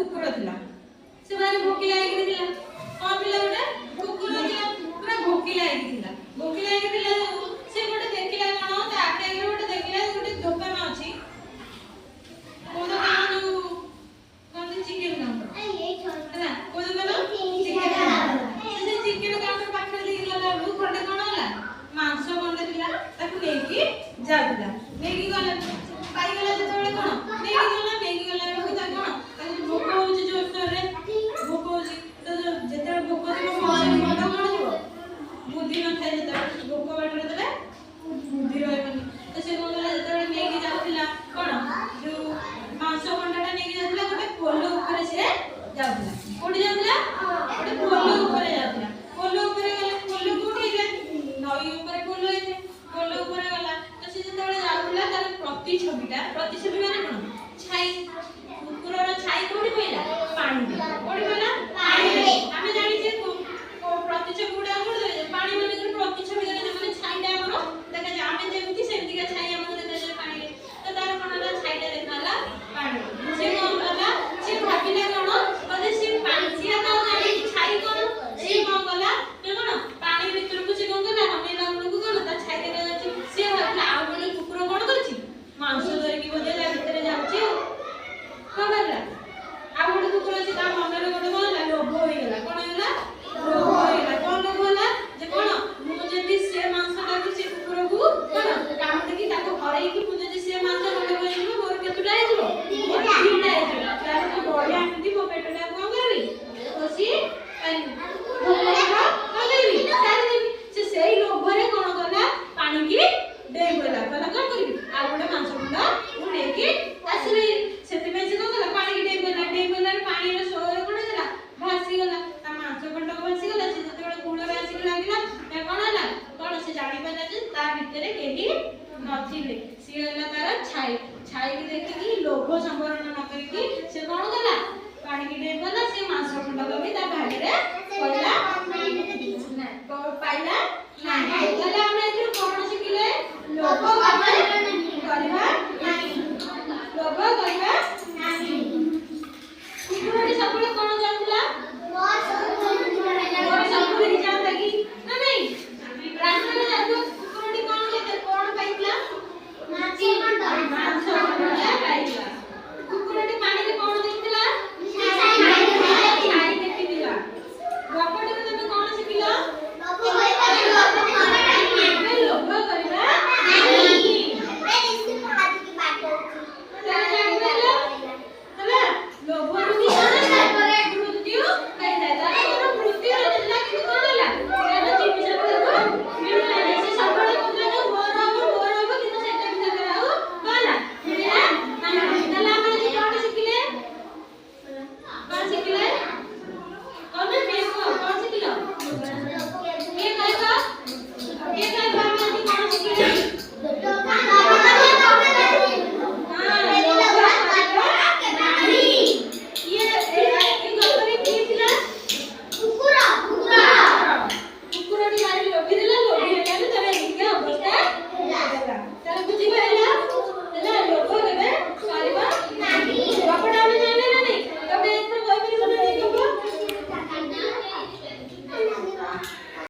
କୁକୁର ଥିଲା ସେ ଭାରି ଭୋକିଲା ହେଇକି ଥିଲା କଣ ଥିଲା ଗୋଟେ କୁକୁର ଥିଲା ପୁରା ଭୋକିଲା ହେଇକି ଥିଲା ସେ ଗୋଟେ ଦେଖିଲା କଣ ତା ଆଖି ଆଗରେ ଗୋଟେ ଦେଖିଲା ଗୋଟେ ଦୋକାନ ଅଛି କୋଉ ଦୋକାନ ଯୋଉ କହନ୍ତି ଚିକେନ କାଉଣ୍ଟର ହେଲା କୋଉ ଦୋକାନ ଚିକେନ କାଉଣ୍ଟର ସେ ଚିକେନ କାଉଣ୍ଟର ପାଖରେ ଦେଖିଲା ବେଳକୁ ଗୋଟେ କଣ ହେଲା ମାଂସ ଖଣ୍ଡେ ଥିଲା ତାକୁ ନେଇକି ଯାଉଥିଲା ନେଇକି ଗଲା ପାଇଗଲା ଯେତେବେଳେ କଣ ନେଇକି ଗଲା ବେଳକୁ ତା କଣ ତାକୁ ଭୋକ ହଉଛି ଜୋରରେ ଭୋକ ହଉଛି ତ ଯେତେବେଳେ ଭୋକ ଥିବ ମନ କଣ ଥିବ ବୁଦ୍ଧି ନଥାଏ ଯେତେବେଳେ ଭୋକ ବାଟରେ ଦେଲେ ବୁଦ୍ଧି ରହିବନି ତ ସେ କଣ କଲା ଯେତେବେଳେ ନେଇକି ଯାଉଥିଲା କଣ ଯୋଉ ମାଂସ ଖଣ୍ଡଟା ନେଇକି ଯାଉଥିଲା ଗୋଟେ ପୋଲ ଉପରେ ସେ ଯାଉଥିଲା